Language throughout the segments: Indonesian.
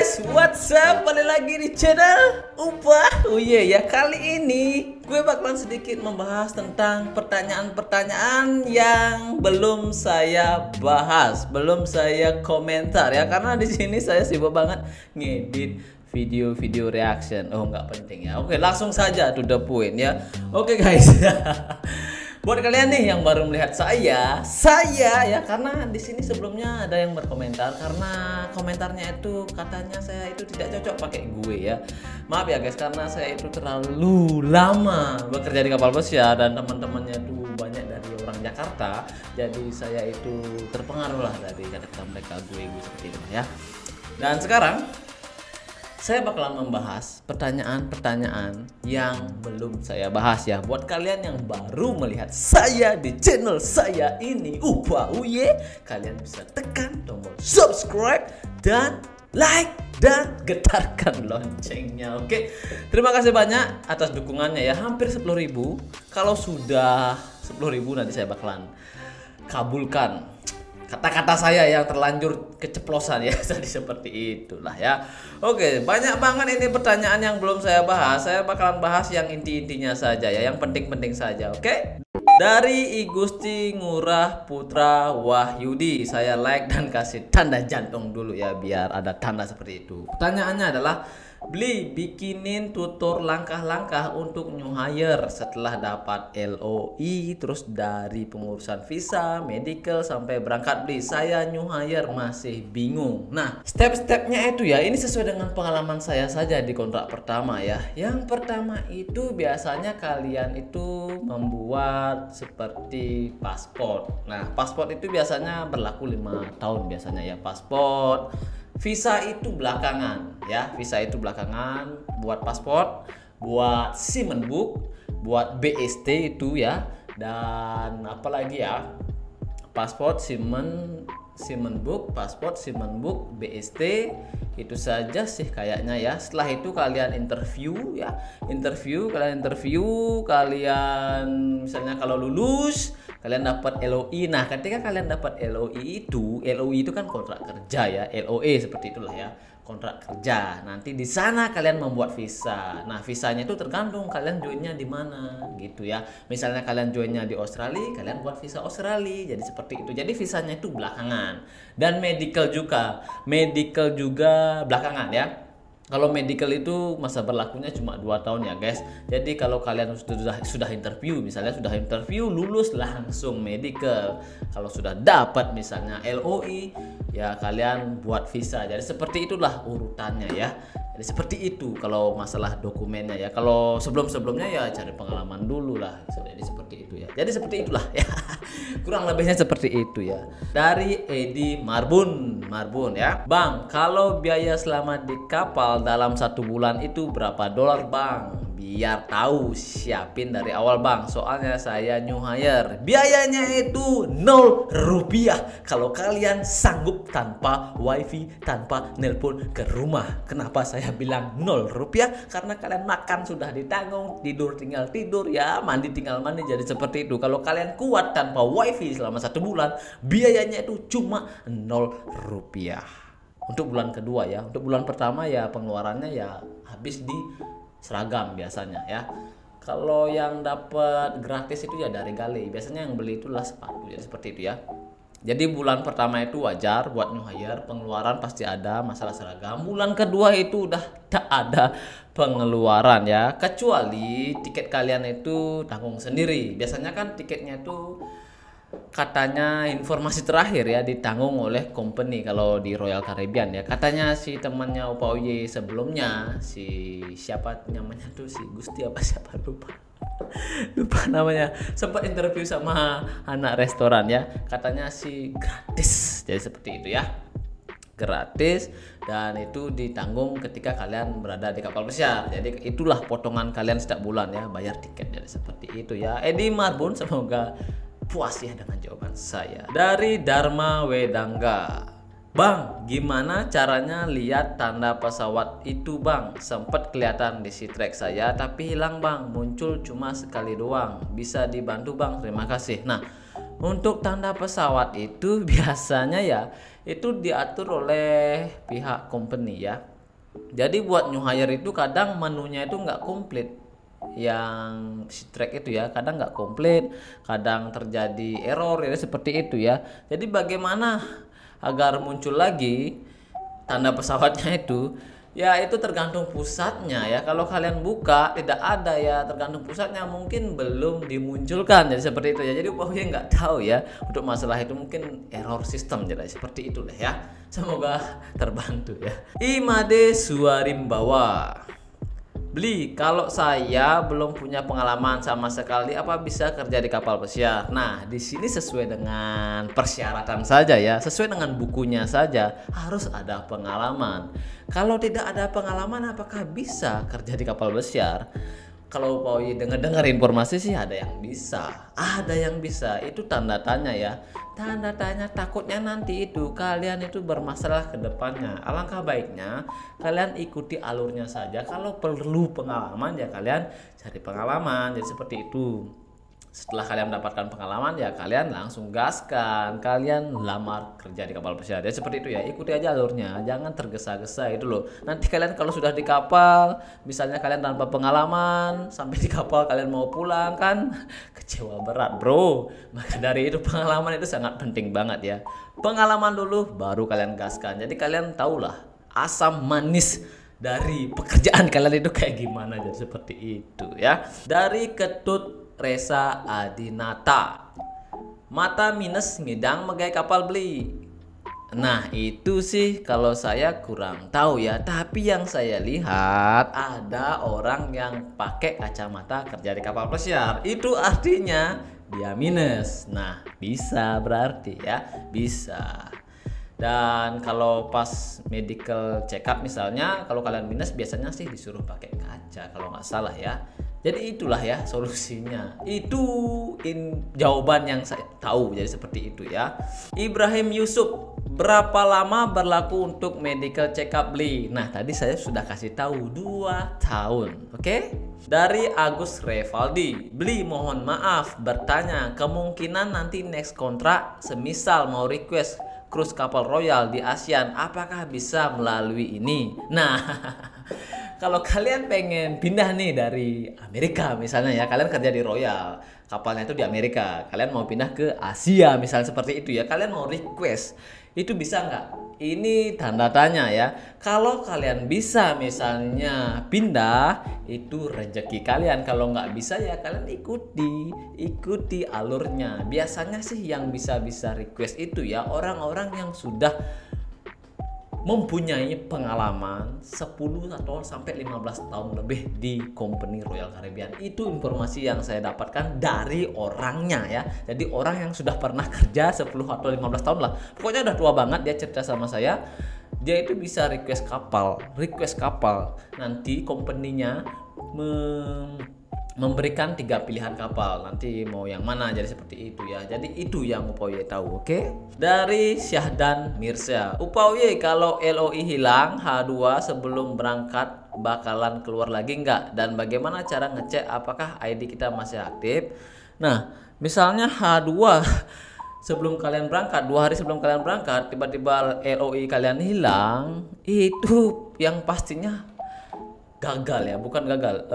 guys, what's up? Balik lagi di channel Upah. Oh iya ya, kali ini gue bakalan sedikit membahas tentang pertanyaan-pertanyaan yang belum saya bahas, belum saya komentar ya, karena di sini saya sibuk banget ngedit video-video reaction. Oh, nggak penting ya. Oke, langsung saja to the point ya. Oke guys. Buat kalian nih yang baru melihat saya ya, karena di sini sebelumnya ada yang berkomentar karena komentarnya itu katanya saya itu tidak cocok pakai gue ya. Maaf ya guys, karena saya itu terlalu lama bekerja di kapal pesiar dan teman-temannya tuh banyak dari orang Jakarta. Jadi saya itu terpengaruh lah dari kata-kata mereka gue seperti itu ya. Dan sekarang saya bakalan membahas pertanyaan-pertanyaan yang belum saya bahas ya. Buat kalian yang baru melihat saya di channel saya ini, Upah Uye, kalian bisa tekan tombol subscribe dan like dan getarkan loncengnya. Oke, terima kasih banyak atas dukungannya ya. Hampir 10.000. Kalau sudah 10.000 nanti saya bakalan kabulkan kata-kata saya yang terlanjur keceplosan ya. Jadi seperti itulah ya. Oke, banyak banget ini pertanyaan yang belum saya bahas. Saya bakalan bahas yang inti-intinya saja ya, yang penting-penting saja. Oke. Dari I Gusti Ngurah Putra Wahyudi, saya like dan kasih tanda jantung dulu ya, biar ada tanda seperti itu. Pertanyaannya adalah, beli bikinin tutor langkah-langkah untuk new hire setelah dapat LOI, terus dari pengurusan visa, medical sampai berangkat beli. Saya new hire masih bingung. Nah, step-stepnya itu ya, ini sesuai dengan pengalaman saya saja di kontrak pertama ya. Yang pertama itu biasanya kalian itu membuat seperti paspor. Nah, paspor itu biasanya berlaku 5 tahun biasanya ya, paspor. Visa itu belakangan ya, visa itu belakangan. Buat paspor, buat Simen Book, buat BST itu ya, dan apalagi ya, paspor Simen Book, paspor Simen Book, BST, itu saja sih kayaknya ya. Setelah itu kalian interview ya, kalian misalnya kalau lulus kalian dapat LOI. Nah, ketika kalian dapat LOI itu kan kontrak kerja ya, LOE seperti itulah ya, kontrak kerja. Nanti di sana kalian membuat visa. Nah, visanya itu tergantung kalian joinnya di mana gitu ya. Misalnya kalian joinnya di Australia, kalian buat visa Australia. Jadi seperti itu. Jadi visanya itu belakangan. Dan medical juga belakangan ya. Kalau medical itu masa berlakunya cuma 2 tahun ya guys. Jadi kalau kalian sudah interview, misalnya sudah interview lulus langsung medical. Kalau sudah dapat misalnya LOI ya kalian buat visa. Jadi seperti itulah urutannya ya. Jadi seperti itu kalau masalah dokumennya ya. Kalau sebelum-sebelumnya ya cari pengalaman dulu lah. Jadi seperti itu ya. Jadi seperti itulah ya. Kurang lebihnya seperti itu ya. Dari Edi Marbun ya. Bang, kalau biaya selama di kapal dalam 1 bulan itu berapa dolar bang? Biar tahu siapin dari awal bang. Soalnya saya new hire. Biayanya itu 0 rupiah. Kalau kalian sanggup tanpa wifi, tanpa nelpon ke rumah. Kenapa saya bilang 0 rupiah? Karena kalian makan sudah ditanggung, tidur tinggal tidur ya, mandi tinggal mandi. Jadi seperti itu. Kalau kalian kuat tanpa wifi selama 1 bulan, biayanya itu cuma 0 rupiah. Untuk bulan kedua ya. Untuk bulan pertama ya pengeluarannya ya habis di seragam biasanya ya. Kalau yang dapat gratis itu ya dari Gale. Biasanya yang beli itulah sepatu. Jadi seperti itu ya. Jadi bulan pertama itu wajar buat new hire, pengeluaran pasti ada masalah seragam. Bulan kedua itu udah tak ada pengeluaran ya, kecuali tiket kalian itu tanggung sendiri. Biasanya kan tiketnya itu katanya informasi terakhir ya ditanggung oleh company kalau di Royal Caribbean ya. Katanya si temannya Upah Uye sebelumnya, si siapa namanya tuh, si Gusti apa siapa lupa namanya, sempat interview sama anak restoran ya, katanya sih gratis. Jadi seperti itu ya, gratis, dan itu ditanggung ketika kalian berada di kapal pesiar. Jadi itulah potongan kalian setiap bulan ya, bayar tiket. Jadi seperti itu ya. Edi Marbun, semoga puas ya dengan jawaban saya. Dari Dharma Wedangga, bang, gimana caranya lihat tanda pesawat itu bang? Sempet kelihatan di Sitrek saya tapi hilang bang, muncul cuma sekali doang. Bisa dibantu bang, terima kasih. Nah, untuk tanda pesawat itu biasanya ya itu diatur oleh pihak company ya. Jadi buat new hire itu kadang menunya itu nggak komplit, yang si track itu ya, kadang nggak komplit, kadang terjadi error ya, seperti itu ya. Jadi bagaimana agar muncul lagi tanda pesawatnya itu, ya itu tergantung pusatnya ya. Kalau kalian buka tidak ada ya, tergantung pusatnya, mungkin belum dimunculkan, jadi seperti itu ya. Jadi pokoknya nggak tahu ya untuk masalah itu, mungkin error sistem, jadi seperti itulah ya. Semoga terbantu ya. Imade Suarimbawa, Bli, kalau saya belum punya pengalaman sama sekali, apa bisa kerja di kapal pesiar? Nah, di sini sesuai dengan persyaratan saja ya, sesuai dengan bukunya saja, harus ada pengalaman. Kalau tidak ada pengalaman, apakah bisa kerja di kapal pesiar? Kalau Pak Oyi dengar informasi sih ada yang bisa, itu tanda tanya ya. Tanda tanya, takutnya nanti itu kalian itu bermasalah ke depannya. Alangkah baiknya kalian ikuti alurnya saja. Kalau perlu pengalaman ya kalian cari pengalaman, jadi seperti itu. Setelah kalian mendapatkan pengalaman ya kalian langsung gaskan, kalian lamar kerja di kapal pesiar. Jadi seperti itu ya, ikuti aja alurnya, jangan tergesa-gesa itu loh. Nanti kalian kalau sudah di kapal, misalnya kalian tanpa pengalaman, sampai di kapal kalian mau pulang kan kecewa berat bro. Maka dari itu pengalaman itu sangat penting banget ya. Pengalaman dulu baru kalian gaskan. Jadi kalian tahulah asam manis dari pekerjaan kalian itu kayak gimana, jadi seperti itu ya. Dari Ketut Resa Adinata, mata minus ngidang megai kapal beli. Nah itu sih kalau saya kurang tahu ya, tapi yang saya lihat ada orang yang pakai kacamata kerja di kapal pesiar, itu artinya dia minus. Nah bisa berarti ya, bisa. Dan kalau pas medical check up misalnya, kalau kalian minus biasanya sih disuruh pakai kaca kalau nggak salah ya. Jadi itulah ya solusinya. Itu jawaban yang saya tahu, jadi seperti itu ya. Ibrahim Yusuf, berapa lama berlaku untuk medical check up Bli? Nah tadi saya sudah kasih tahu 2 tahun, oke? Dari Agus Revaldi, Bli mohon maaf bertanya, kemungkinan nanti next kontrak semisal mau request cruise kapal Royal di ASEAN, apakah bisa melalui ini? Nah kalau kalian pengen pindah nih dari Amerika misalnya ya, kalian kerja di Royal, kapalnya itu di Amerika, kalian mau pindah ke Asia misalnya seperti itu ya, kalian mau request, itu bisa nggak? Ini tanda tanya ya. Kalau kalian bisa misalnya pindah, itu rezeki kalian. Kalau nggak bisa ya kalian ikuti alurnya. Biasanya sih yang bisa request itu ya orang-orang yang sudah mempunyai pengalaman 10 atau sampai 15 tahun lebih di company Royal Caribbean. Itu informasi yang saya dapatkan dari orangnya ya. Jadi orang yang sudah pernah kerja 10 atau 15 tahun lah. Pokoknya udah tua banget, dia cerita sama saya. Dia itu bisa request kapal. Nanti company-nya memberikan 3 pilihan kapal, nanti mau yang mana, jadi seperti itu ya. Jadi itu yang Upaye tahu, oke? Dari Syahdan Mirza, Upaye kalau LOI hilang H2 sebelum berangkat bakalan keluar lagi nggak? Dan bagaimana cara ngecek apakah ID kita masih aktif? Nah misalnya H2 sebelum kalian berangkat, 2 hari sebelum kalian berangkat, tiba-tiba LOI kalian hilang, itu yang pastinya gagal ya, bukan gagal,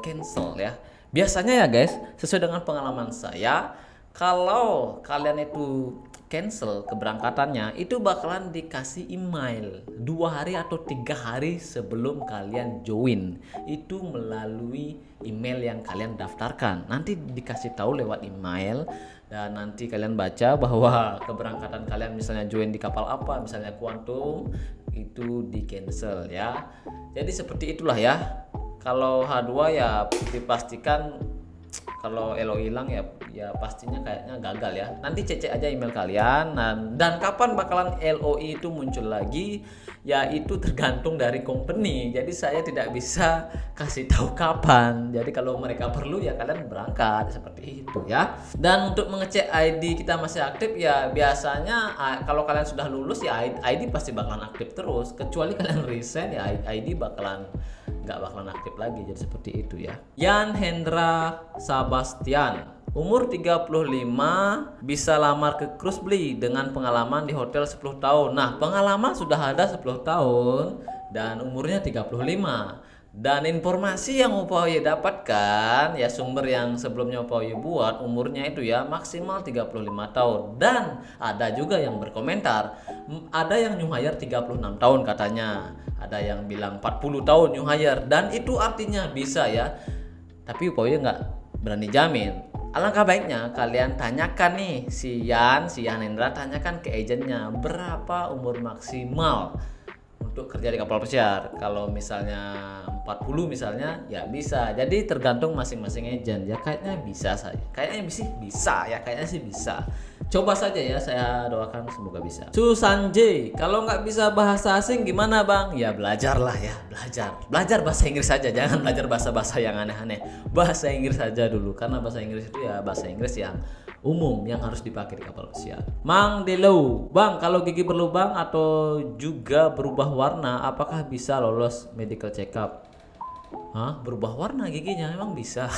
cancel ya. Biasanya ya guys, sesuai dengan pengalaman saya, kalau kalian itu cancel keberangkatannya, itu bakalan dikasih email 2 hari atau 3 hari sebelum kalian join. Itu melalui email yang kalian daftarkan. Nanti dikasih tahu lewat email, dan nanti kalian baca bahwa keberangkatan kalian misalnya join di kapal apa, misalnya Quantum, itu di cancel ya. Jadi seperti itulah ya. Kalau H2 ya dipastikan, kalau LO hilang ya pastinya kayaknya gagal ya. Nanti cek aja email kalian, dan kapan bakalan LOI itu muncul lagi ya, itu tergantung dari company. Jadi saya tidak bisa kasih tahu kapan. Jadi kalau mereka perlu ya kalian berangkat, seperti itu ya. Dan untuk mengecek ID kita masih aktif ya, biasanya kalau kalian sudah lulus ya ID pasti bakalan aktif terus, kecuali kalian resign ya ID nggak bakalan aktif lagi, jadi seperti itu ya. Yan Hendra Sebastian, umur 35, bisa lamar ke cruise Bli dengan pengalaman di hotel 10 tahun. Nah pengalaman sudah ada 10 tahun, dan umurnya 35. Dan informasi yang Opa Oye dapatkan ya, sumber yang sebelumnya Opa Oye buat, umurnya itu ya maksimal 35 tahun. Dan ada juga yang berkomentar, ada yang new hire 36 tahun katanya, ada yang bilang 40 tahun new hire, dan itu artinya bisa ya. Tapi Opa Oye nggak berani jamin. Alangkah baiknya kalian tanyakan nih si Yanendra, tanyakan ke agennya berapa umur maksimal untuk kerja di kapal pesiar. Kalau misalnya 40 misalnya ya bisa. Jadi tergantung masing-masing agen ya, kayaknya bisa saya. Kayaknya sih bisa ya, kayaknya sih bisa. Coba saja ya, saya doakan semoga bisa. Susan J, kalau nggak bisa bahasa asing gimana bang? Ya belajarlah ya, belajar bahasa Inggris saja, jangan belajar bahasa-bahasa yang aneh-aneh. Bahasa Inggris saja dulu, karena bahasa Inggris itu ya bahasa Inggris yang umum yang harus dipakai di kapal pesiar. Mang Delo, bang kalau gigi berlubang atau juga berubah warna, apakah bisa lolos medical check up? Hah? Berubah warna giginya emang bisa?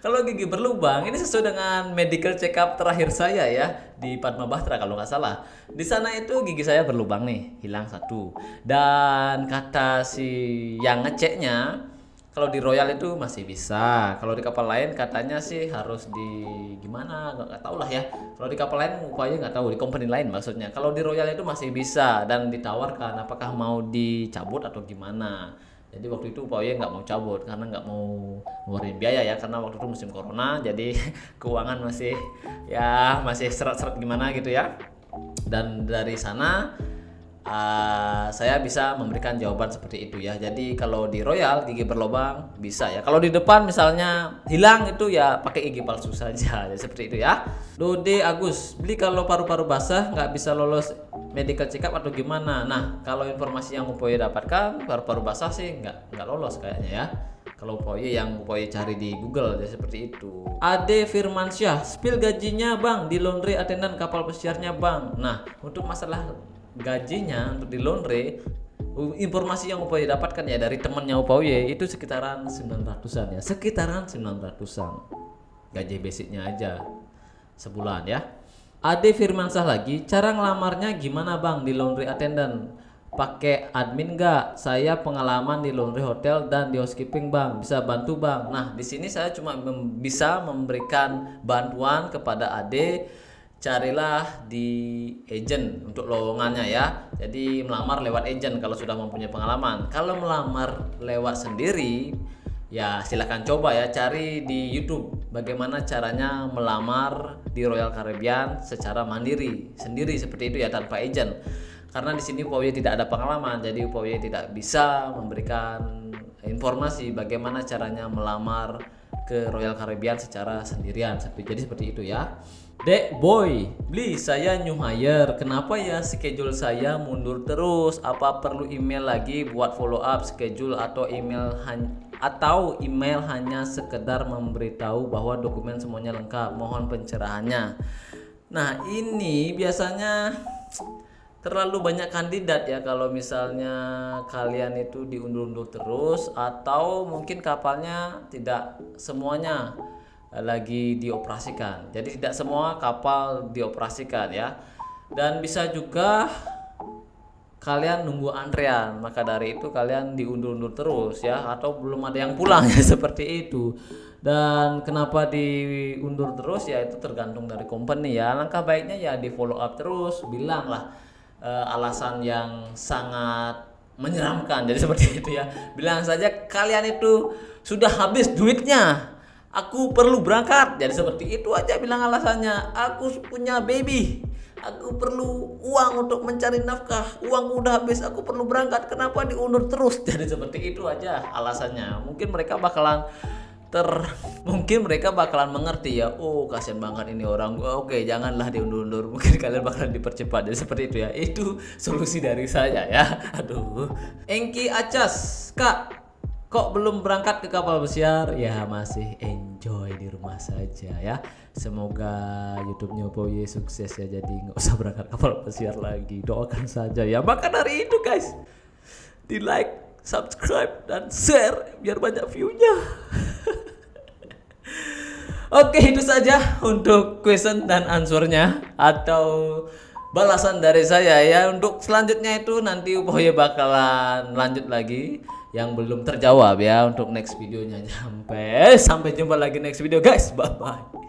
Kalau gigi berlubang ini sesuai dengan medical check up terakhir saya ya di Padma Bahtera kalau nggak salah. Di sana itu gigi saya berlubang nih, hilang satu. Dan kata si yang ngeceknya, kalau di Royal itu masih bisa. Kalau di kapal lain katanya sih harus di gimana, nggak tahu lah ya. Kalau di kapal lain upaya nggak tahu, di company lain maksudnya. Kalau di Royal itu masih bisa dan ditawarkan apakah mau dicabut atau gimana. Jadi waktu itu Pak Oye nggak mau cabut karena nggak mau ngeluarin biaya ya, karena waktu itu musim corona, jadi keuangan masih seret-seret gimana gitu ya. Dan dari sana saya bisa memberikan jawaban seperti itu ya. Jadi kalau di Royal gigi berlubang bisa ya. Kalau di depan misalnya hilang itu ya pakai gigi palsu saja. Jadi seperti itu ya. Dode Agus, beli kalau paru-paru basah nggak bisa lolos medical check up atau gimana? Nah, kalau informasi yang Upoye dapatkan, paru-paru basah sih nggak lolos kayaknya ya. Kalau Upoye yang Upoye cari di Google ya seperti itu. Ade Firmansyah, spill gajinya bang di laundry attendant kapal pesiarnya bang. Nah, untuk masalah gajinya untuk di laundry, informasi yang Upoye dapatkan ya dari temannya Upoye itu sekitaran 900-an ya, sekitaran 900-an gaji basicnya aja sebulan ya. Ade Firmansyah lagi, cara ngelamarnya gimana bang di laundry attendant? Pakai admin nggak? Saya pengalaman di laundry hotel dan di housekeeping bang, bisa bantu bang. Nah di sini saya cuma bisa memberikan bantuan kepada Ade. Carilah di agent untuk lowongannya ya. Jadi melamar lewat agent kalau sudah mempunyai pengalaman. Kalau melamar lewat sendiri ya silahkan coba ya, cari di YouTube bagaimana caranya melamar di Royal Caribbean secara mandiri sendiri seperti itu ya, tanpa agent. Karena di sini Upoye tidak ada pengalaman, jadi Upoye tidak bisa memberikan informasi bagaimana caranya melamar ke Royal Caribbean secara sendirian. Jadi seperti itu ya. Dek boy, beli saya new hire. Kenapa ya schedule saya mundur terus? Apa perlu email lagi buat follow up schedule atau email hanya sekedar memberitahu bahwa dokumen semuanya lengkap? Mohon pencerahannya. Nah, ini biasanya terlalu banyak kandidat ya kalau misalnya kalian itu diundur-undur terus, atau mungkin kapalnya tidak semuanya lagi dioperasikan. Jadi tidak semua kapal dioperasikan ya. Dan bisa juga kalian nunggu antrean, maka dari itu kalian diundur-undur terus ya, atau belum ada yang pulang ya seperti itu. Dan kenapa diundur terus ya itu tergantung dari company ya. Langkah baiknya ya di follow up terus, bilanglah alasan yang sangat menyeramkan. Jadi seperti itu ya. Bilang saja kalian itu sudah habis duitnya, aku perlu berangkat. Jadi seperti itu aja, bilang alasannya. Aku punya baby, aku perlu uang untuk mencari nafkah, uang udah habis, aku perlu berangkat, kenapa diundur terus? Jadi seperti itu aja alasannya. Mungkin mereka bakalan mengerti ya, oh kasihan banget ini orang, oke janganlah diundur-undur, mungkin kalian bakalan dipercepat. Jadi seperti itu ya, itu solusi dari saya ya. Aduh. Engki Acas, kak kok belum berangkat ke kapal pesiar? Ya masih enjoy di rumah saja ya. Semoga YouTube-nya Upoye sukses ya, jadi nggak usah berangkat kapal pesiar lagi. Doakan saja ya. Maka dari itu guys, di like, subscribe, dan share biar banyak view-nya. Oke, itu saja untuk question dan answernya, atau balasan dari saya ya. Untuk selanjutnya itu nanti Upoye bakalan lanjut lagi yang belum terjawab ya untuk next videonya. Sampai jumpa lagi next video guys, bye bye.